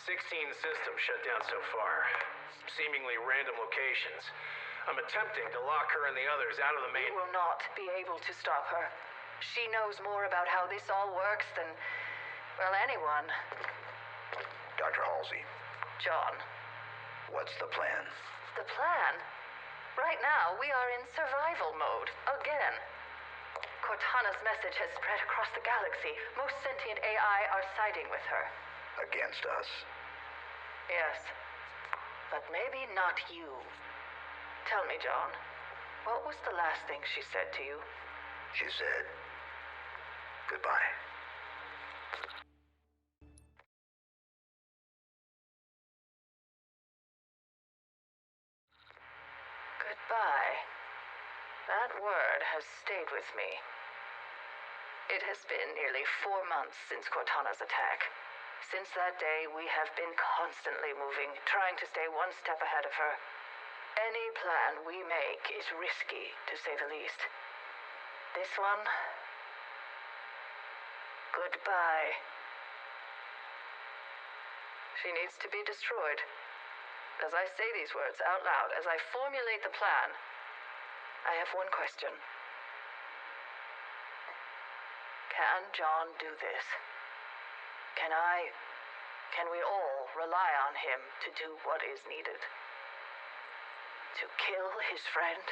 16 systems shut down so far. Seemingly random locations. I'm attempting to lock her and the others out of the main... You will not be able to stop her. She knows more about how this all works than, well, anyone. Dr. Halsey. John. What's the plan? The plan? Right now, we are in survival mode, again. Cortana's message has spread across the galaxy. Most sentient AI are siding with her. Against us? Yes. But maybe not you. Tell me, John, what was the last thing she said to you? She said, goodbye. Goodbye. That word has stayed with me. It has been nearly 4 months since Cortana's attack. Since that day, we have been constantly moving, trying to stay one step ahead of her. Any plan we make is risky, to say the least. This one... goodbye. She needs to be destroyed. As I say these words out loud, as I formulate the plan, I have one question. Can John do this? Can we all rely on him to do what is needed? To kill his friend?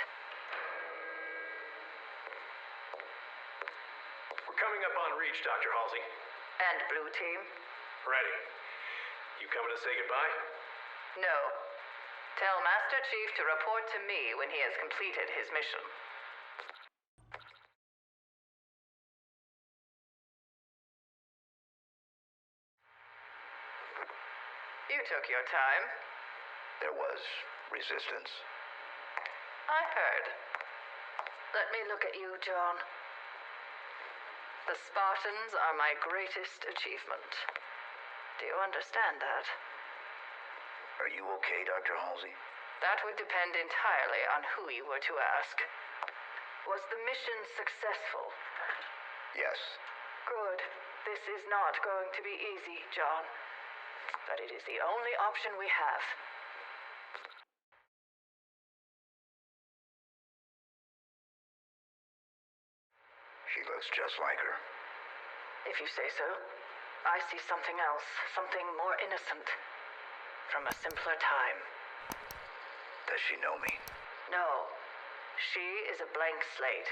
We're coming up on reach, Dr. Halsey. And Blue Team? Ready. You coming to say goodbye? No. Tell Master Chief to report to me when he has completed his mission. You took your time. There was resistance. I heard. Let me look at you, John. The Spartans are my greatest achievement. Do you understand that? Are you okay, Dr. Halsey? That would depend entirely on who you were to ask. Was the mission successful? Yes. Good. This is not going to be easy, John. But it is the only option we have. She looks just like her. If you say so. I see something else, something more innocent. From a simpler time. Does she know me? No. She is a blank slate.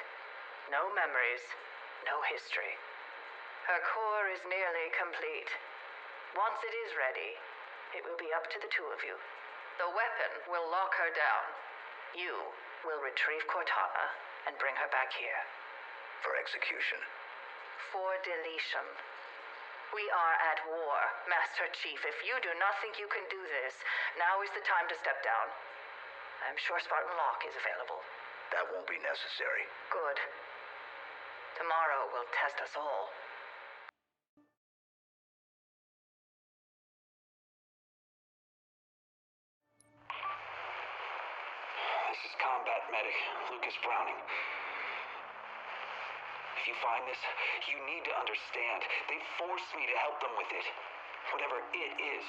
No memories, no history. Her core is nearly complete. Once it is ready, it will be up to the two of you. The weapon will lock her down. You will retrieve Cortana and bring her back here. For execution. For deletion. We are at war, Master Chief. If you do not think you can do this, now is the time to step down. I'm sure Spartan Lock is available. That won't be necessary. Good. Tomorrow will test us all. This is Combat Medic, Lucas Browning. If you find this, you need to understand. They forced me to help them with it. Whatever it is.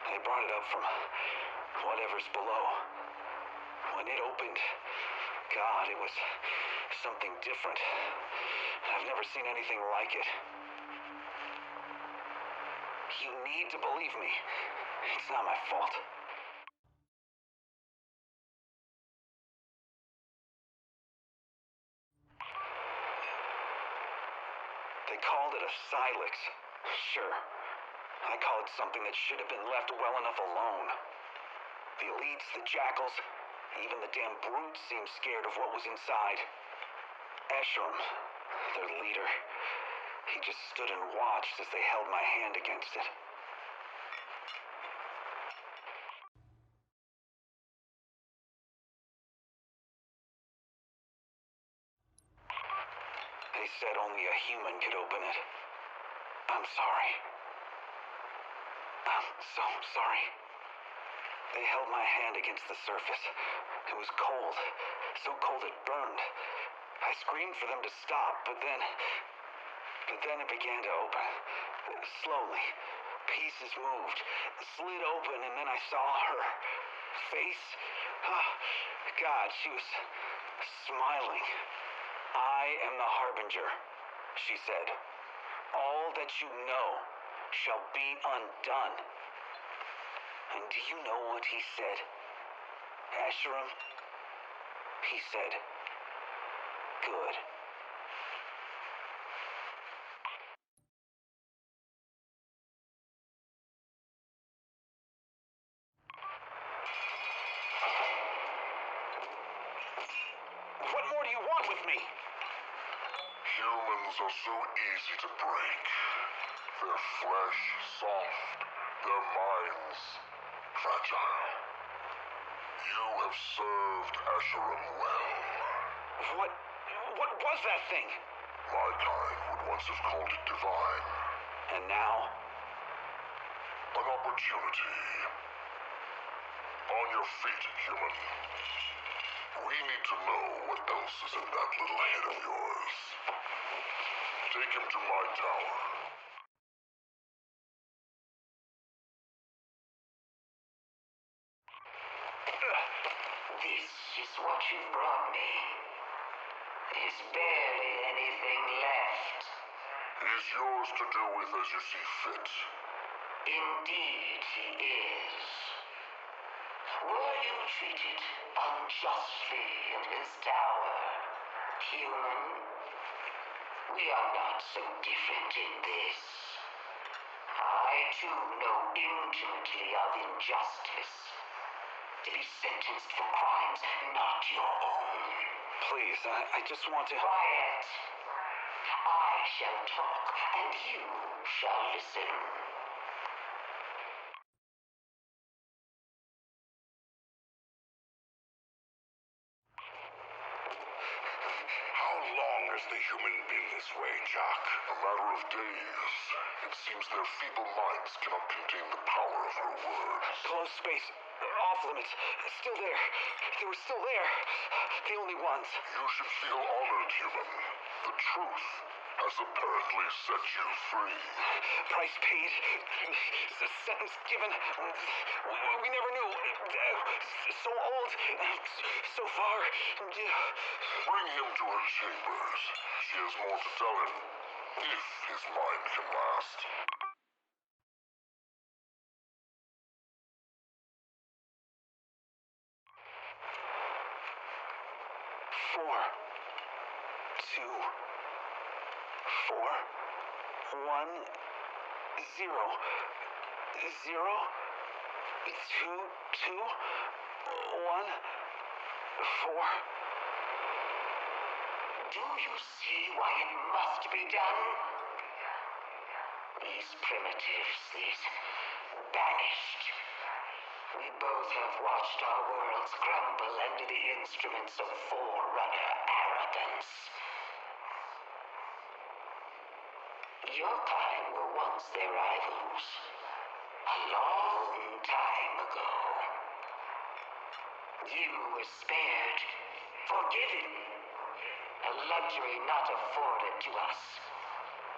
They brought it up from whatever's below. When it opened, God, it was something different. I've never seen anything like it. You need to believe me. It's not my fault. They called it a Silex. Sure. I call it something that should have been left well enough alone. The elites, the jackals, even the damn brutes seemed scared of what was inside. Esherim, their leader, he just stood and watched as they held my hand against it. They said only a human could open it. I'm sorry. I'm so sorry. They held my hand against the surface. It was cold. So cold it burned. I screamed for them to stop, but then it began to open. Slowly, pieces moved, slid open, and then I saw her face. Oh, God, she was smiling. "I am the Harbinger," she said. "All that you know shall be undone." And do you know what he said? Asherim? He said, "Good." What more do you want with me? Humans are so easy to break. Their flesh soft, their minds fragile. You have served Asherim well. What was that thing? My kind would once have called it divine. And now? An opportunity. On your feet, human. We need to know what else is in that little head of yours. Take him to my tower. This is what you brought me. There's barely anything left. He's yours to do with as you see fit. Indeed, he is. Were you treated unjustly in his tower, human? We are not so different in this. I too know intimately of injustice. To be sentenced for crimes not your own. Please, I just want to... Quiet. I shall talk, and you shall listen. How long has the human been this way, Jack? A matter of days. It seems their feeble minds cannot contain the power of her words. Close space. Off limits. Still there. They were still there. The only ones. You should feel honored, human. The truth has apparently set you free. Price paid. Sentence given. We never knew. So old. So far. Bring him to her chambers. She has more to tell him, if his mind can last. Four, two, 4, 1, 0, 0, 2, 2, 1, 4. Do you see why it must be done? These primitives, these banished. We both have watched our worlds crumble under the instruments of forerunner arrogance. Your kind were once their rivals. A long time ago. You were spared, forgiven. A luxury not afforded to us.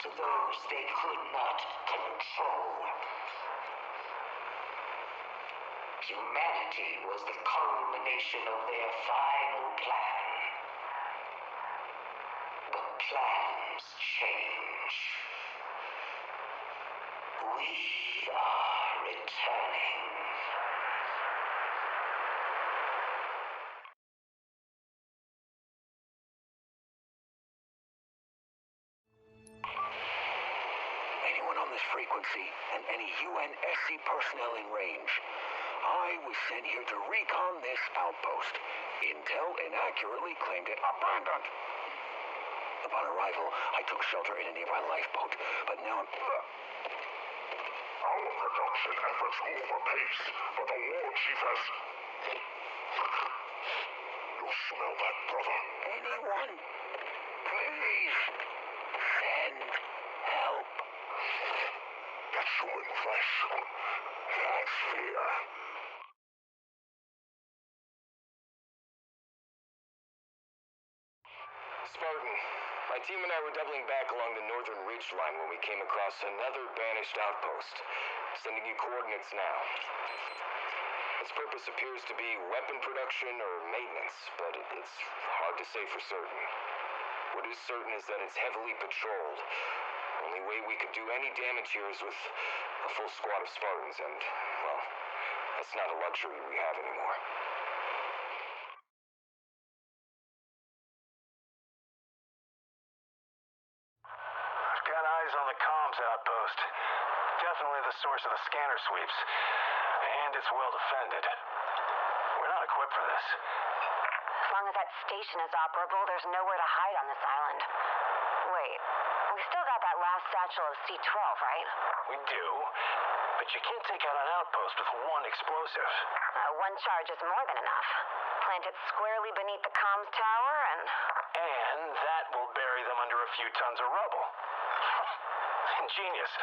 To those they could not control. Humanity was the culmination of their final plan. But plans change. We are returning. Anyone on this frequency and any Unsc personnel in range. I was sent here to recon this outpost. Intel inaccurately claimed it abandoned. Upon arrival, I took shelter in a nearby lifeboat, but now I'm... Our production efforts move apace, but the war chief has... You smell that, brother? Anyone? Please. Send help. That's human flesh. That's fear. Spartan, my team and I were doubling back along the northern ridge line when we came across another banished outpost. Sending you coordinates now. Its purpose appears to be weapon production or maintenance, but it's hard to say for certain. What is certain is that it's heavily patrolled. Only way we could do any damage here is with a full squad of Spartans, and, well, that's not a luxury we have anymore. I've got eyes on the comms outpost. Definitely the source of the scanner sweeps. And it's well defended. We're not equipped for this. As long as that station is operable, there's nowhere to hide on this island. Wait, we still got that last satchel of C-12, right? We do, but you can't take out an outpost with one explosive. One charge is more than enough. Plant it squarely beneath the comms tower and... And that will bury them under a few tons of rubble. Ingenious.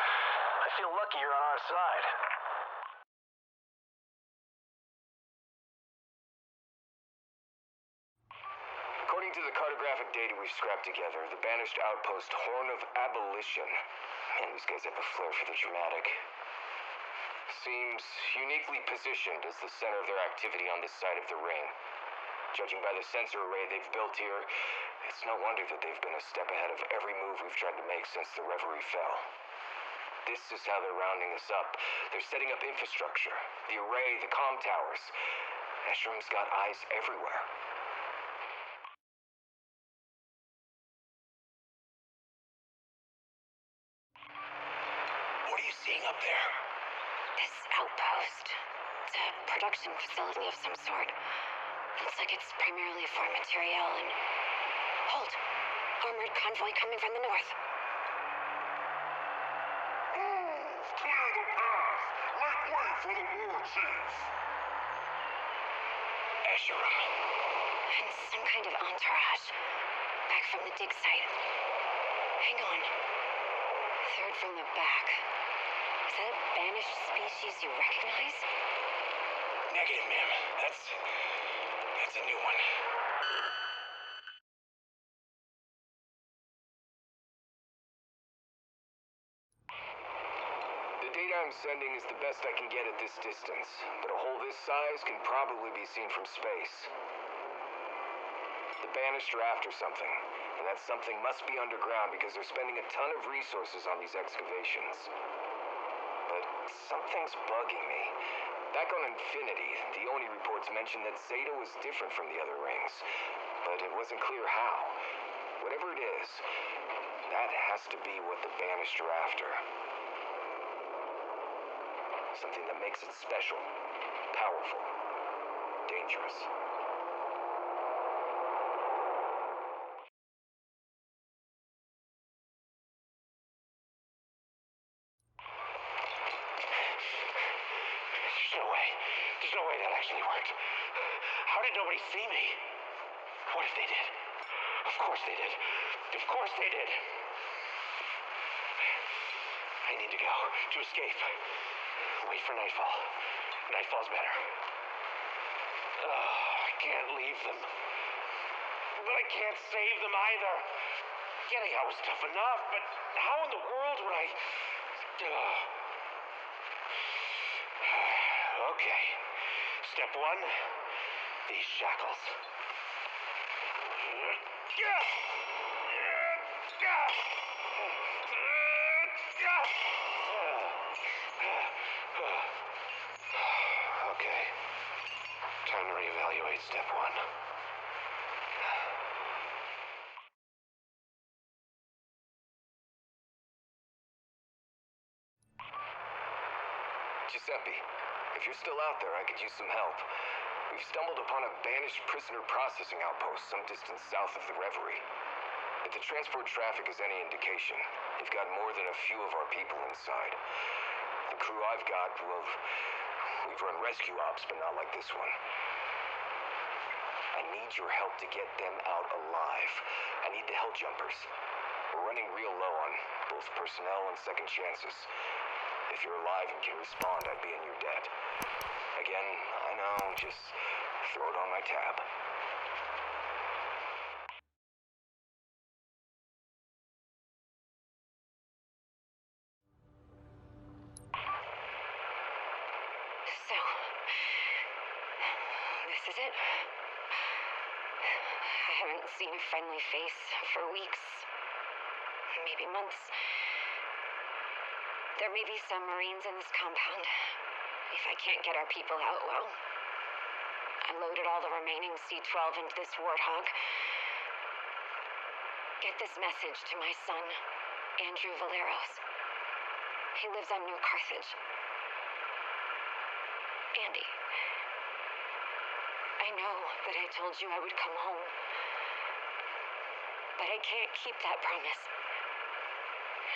I feel lucky you're on our side. According to the cartographic data we've scrapped together, the banished outpost Horn of Abolition, man, these guys have a flair for the dramatic, seems uniquely positioned as the center of their activity on this side of the ring. Judging by the sensor array they've built here, it's no wonder that they've been a step ahead of every move we've tried to make since the Reverie fell. This is how they're rounding us up. They're setting up infrastructure, the array, the comm towers. Escherum's got eyes everywhere. What are you seeing up there? This outpost. It's a production facility of some sort. Looks like it's primarily for material and... Hold! Armored convoy coming from the north. Move! Clear the path! Make way for the war chief! Escherum. And some kind of entourage. Back from the dig site. Hang on. Third from the back. Is that a banished species you recognize? Negative, ma'am. That's a new one. The data I'm sending is the best I can get at this distance, but a hole this size can probably be seen from space. The banished are after something, and that something must be underground because they're spending a ton of resources on these excavations. But something's bugging me. Back on Infinity, the Oni reports mentioned that Zeta was different from the other rings, but it wasn't clear how. Whatever it is, that has to be what the banished are after. Something that makes it special, powerful, dangerous. There's no way that actually worked. How did nobody see me? What if they did? Of course they did. Of course they did. I need to go. To escape. Wait for nightfall. Nightfall's better. I can't leave them. But I can't save them either. Getting out was tough enough, but how in the world would I... Okay. Step one, these shackles. Okay. Time to reevaluate step one. Giuseppe, if you're still out there, I could use some help. We've stumbled upon a banished prisoner processing outpost some distance south of the Reverie. If the transport traffic is any indication, we've got more than a few of our people inside. The crew I've got, well, we've run rescue ops, but not like this one. I need your help to get them out alive. I need the hell jumpers. We're running real low on both personnel and second chances. If you're alive and can respond, I'd be in your debt. Again, I know, just throw it on my tab. is it? I haven't seen a friendly face for weeks, maybe months. There may be some Marines in this compound. If I can't get our people out, well, I loaded all the remaining C-12 into this warthog. Get this message to my son, Andrew Valleros. He lives on New Carthage. Andy, I know that I told you I would come home, but I can't keep that promise.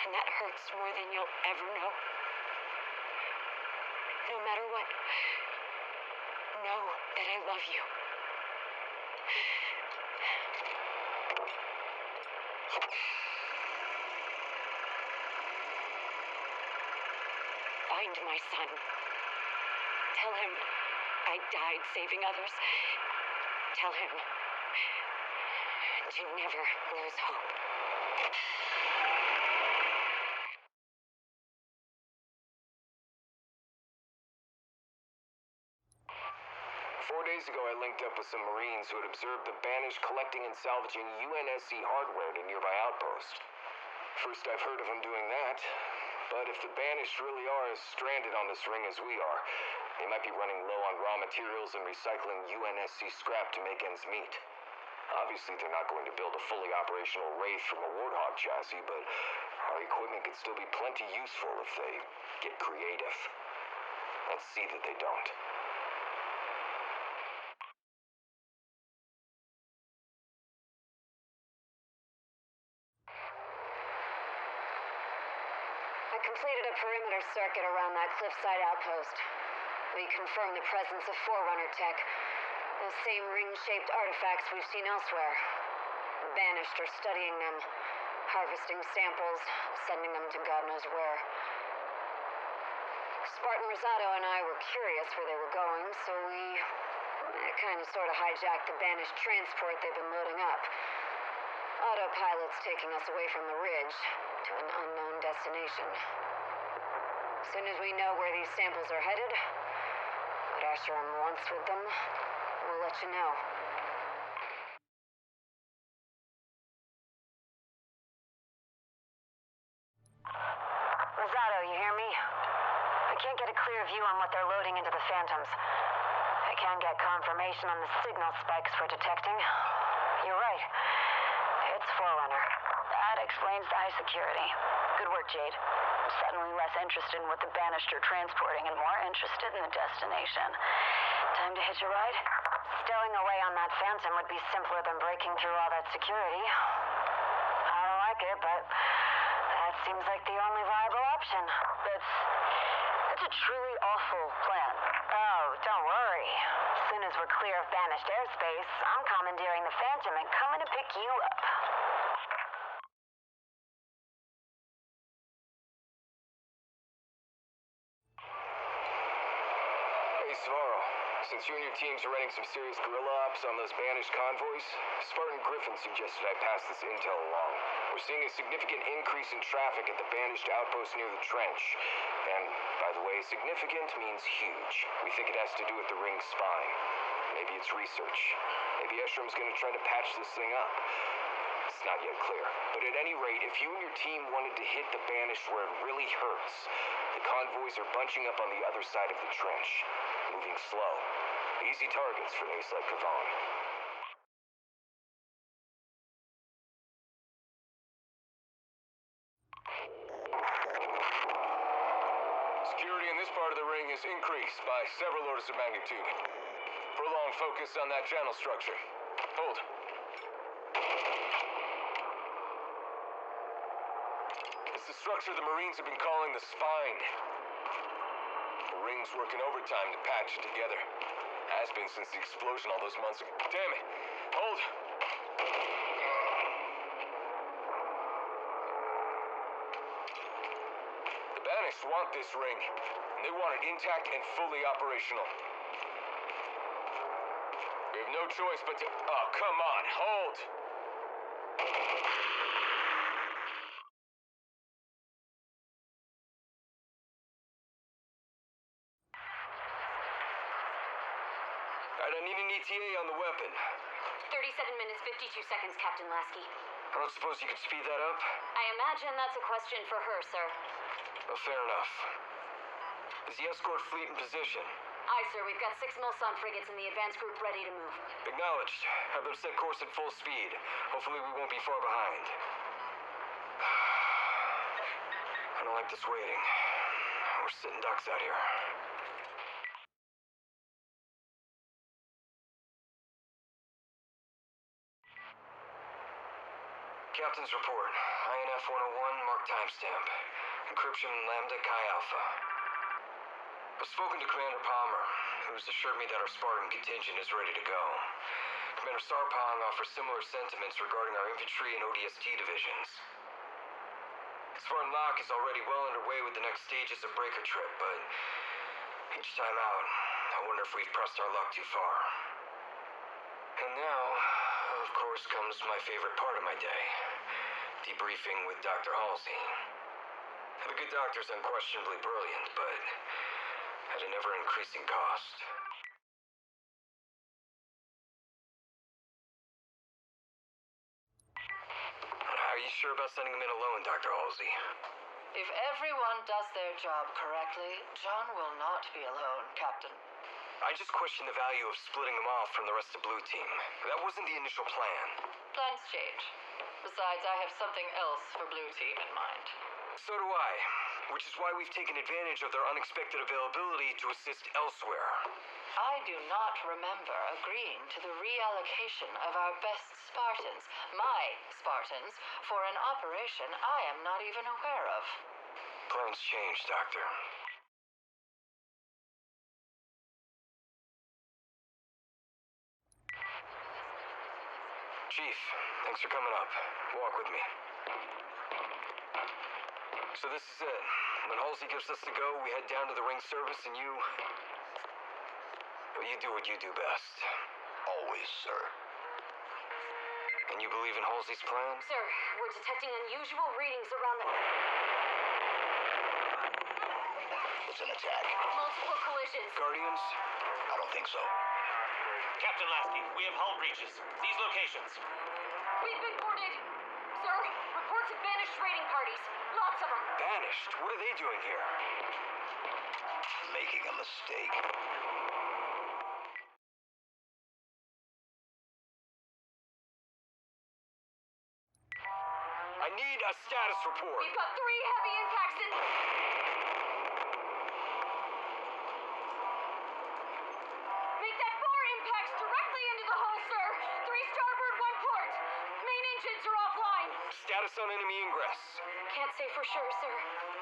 And that hurts more than you'll ever know. No matter what, know that I love you. Find my son. Tell him I died saving others. Tell him to never lose hope. 4 days ago, I linked up with some Marines who had observed the Banished collecting and salvaging Unsc hardware at a nearby outpost. First I've heard of them doing that, but if the Banished really are as stranded on this ring as we are, they might be running low on raw materials and recycling Unsc scrap to make ends meet. Obviously, they're not going to build a fully operational Wraith from a Warthog chassis, but our equipment could still be plenty useful if they get creative. Let's see that they don't. I completed a perimeter circuit around that cliffside outpost. We confirmed the presence of Forerunner tech, those same ring-shaped artifacts we've seen elsewhere. The Banished are studying them, harvesting samples, sending them to God knows where. Spartan Rosado and I were curious where they were going, so we kind of sort of hijacked the Banished transport they've been loading up. Autopilot's taking us away from the ridge to an unknown destination. As soon as we know where these samples are headed, what Asherim wants with them, we'll let you know. Rosado, you hear me? I can't get a clear view on what they're loading into the Phantoms. I can get confirmation on the signal spikes we're detecting. You're right. It's Forerunner. That explains the high security. Good work, Jade. I'm suddenly less interested in what the Banished are transporting and more interested in the destination. Time to hitch a ride? Stowing away on that Phantom would be simpler than breaking through all that security. I don't like it, but that seems like the only viable option. That's a truly awful plan. Oh, don't worry. As soon as we're clear of Banished airspace, I'm commandeering the Phantom and coming to pick you up. Hey, Svarro. Since you and your teams are running some serious guerrilla ops on those Banished convoys, Spartan Griffin suggested I pass this intel along. We're seeing a significant increase in traffic at the Banished outpost near the trench. And, by the way, significant means huge. We think it has to do with the ring's spine. Maybe it's research. Maybe Esherim's gonna try to patch this thing up. It's not yet clear. But at any rate, if you and your team wanted to hit the Banished where it really hurts, the convoys are bunching up on the other side of the trench. Moving slow. Easy targets for an ace like Kavan. Security in this part of the ring is increased by several orders of magnitude. Prolonged focus on that channel structure. Hold. It's the structure the Marines have been calling the spine. The ring's working overtime to patch it together. Has been since the explosion all those months ago. Damn it! Hold! The Banished want this ring, and they want it intact and fully operational. We have no choice but to... Oh, come on, hold! Alright, I need an ETA on the weapon? 37 minutes, 52 seconds, Captain Lasky. I don't suppose you could speed that up? I imagine that's a question for her, sir. Well, fair enough. Is the escort fleet in position? Aye, sir. We've got 6 Mulsan frigates in the advance group ready to move. Acknowledged. Have them set course at full speed. Hopefully we won't be far behind. I don't like this waiting. We're sitting ducks out here. Captain's report. INF 101, mark timestamp. Encryption Lambda Chi Alpha. I've spoken to Commander Palmer, who's assured me that our Spartan contingent is ready to go. Commander Sarpong offers similar sentiments regarding our infantry and ODST divisions. Spartan Lock is already well underway with the next stages of Breaker Trip, but each time out, I wonder if we've pressed our luck too far. And now, of course, comes my favorite part of my day. Debriefing with Dr. Halsey. The good doctor's unquestionably brilliant, but at an ever-increasing cost. Are you sure about sending him in alone, Dr. Halsey? If everyone does their job correctly, John will not be alone, Captain. I just question the value of splitting him off from the rest of Blue Team. That wasn't the initial plan. Plans change. Besides, I have something else for Blue Team in mind. So do I, which is why we've taken advantage of their unexpected availability to assist elsewhere. I do not remember agreeing to the reallocation of our best Spartans, my Spartans, for an operation I am not even aware of. Plans change, Doctor. Chief, thanks for coming up. Walk with me. So this is it. When Halsey gives us the go, we head down to the ring service and you... Well, you do what you do best. Always, sir. And you believe in Halsey's plan? Sir, we're detecting unusual readings around the... It's an attack. Multiple collisions. Guardians? I don't think so. Captain Lasky, we have hull breaches. These locations. We've been boarded. Sir, reports of banished raiding parties. Lots of them. Banished? What are they doing here? Making a mistake. I need a status report. We've got 3 heavy impacts in... Make that 4 impacts directly into the hull, sir. 3 starboard, 1 port. Main engines are offline. Status on enemy ingress. Can't say for sure, sir.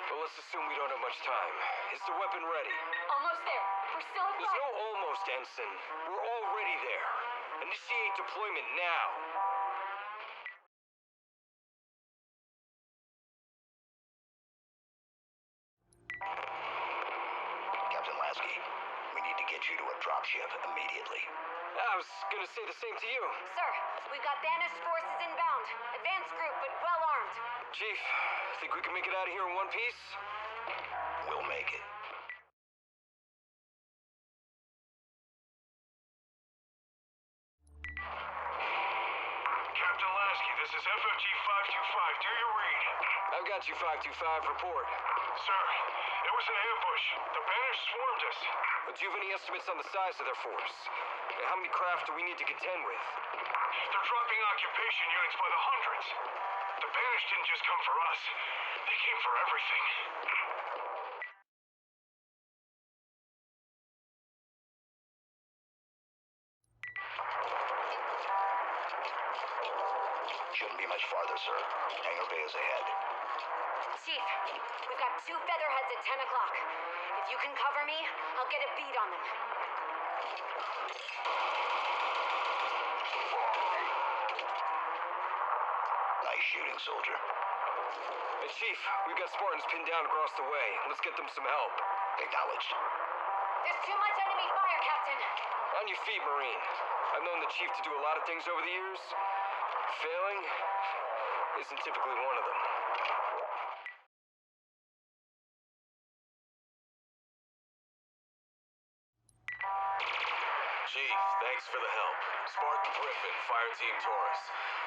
Well, let's assume we don't have much time. Is the weapon ready? Almost there. We're still at There's 5. no almost, Ensign. We're already there. Initiate deployment now. Captain Lasky, we need to get you to a dropship immediately. I was gonna say the same to you. Sir, we've got banished forces inbound. Advanced group, but well armed. Chief, think we can make it out of here in one piece? We'll make it. Captain Lasky, this is FFG 525. Do you read? I've got you, 525. Report. Sir, it was an ambush. The Banished swarmed us. But do you have any estimates on the size of their force? And how many craft do we need to contend with? They're dropping occupation units by the hundreds. The Banished didn't just come for us. They came for everything. Shouldn't be much farther, sir. Hangar Bay is ahead. Chief, we've got 2 featherheads at 10 o'clock. If you can cover me, I'll get a bead on them. Nice shooting, soldier. Hey, Chief, we've got Spartans pinned down across the way. Let's get them some help. Acknowledged. There's too much enemy fire, Captain. On your feet, Marine. I've known the Chief to do a lot of things over the years. Failing isn't typically one of them. Chief, thanks for the to help. Spartan Griffin, Fire Team Taurus.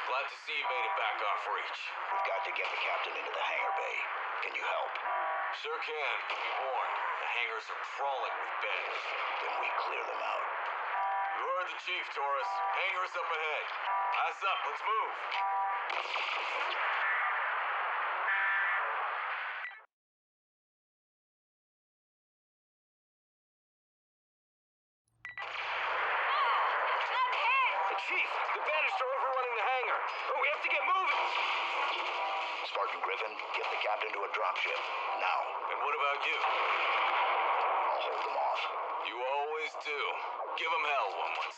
Glad to see you made it back off reach. We've got to get the captain into the hangar bay. Can you help? Sure can, but be warned. The hangars are crawling with beds. Then we clear them out. You heard the chief, Taurus. Hangars up ahead. Eyes up, let's move. Chief, the Banished are overrunning the hangar. Oh, we have to get moving. Spartan Griffin, get the captain to a dropship. Now. And what about you? I'll hold them off. You always do. Give them hell, 117.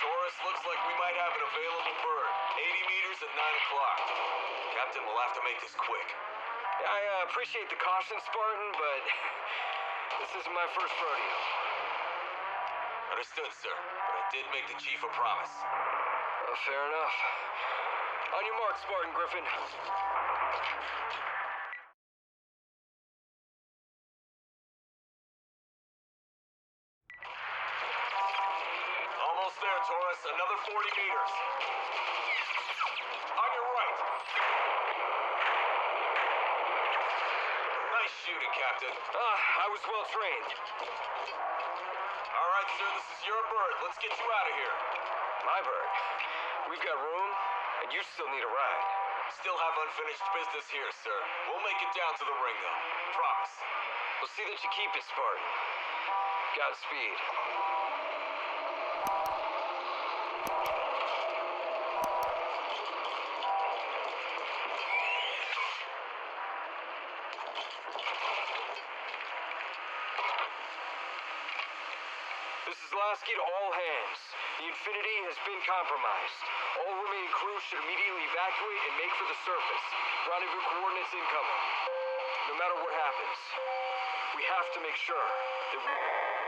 Taurus, looks like we might have an available bird. 80 meters at 9 o'clock. Captain, we'll have to make this quick. I appreciate the caution, Spartan, but this isn't my first rodeo. Understood, sir. But I did make the chief a promise. Fair enough. On your mark, Spartan Griffin. Almost there, Taurus. Another 40 meters. On your right. Nice shooting, Captain. I was well trained. All right, sir. This is your bird. Let's get you out of here. My bird. We've got room, and you still need a ride. Still have unfinished business here, sir. We'll make it down to the ring, though. Promise. We'll see that you keep it, Spartan. Godspeed. This is Lasky to all hands. The Infinity has been compromised. All remaining crew should immediately evacuate and make for the surface. Rendezvous coordinates incoming. No matter what happens, we have to make sure that we...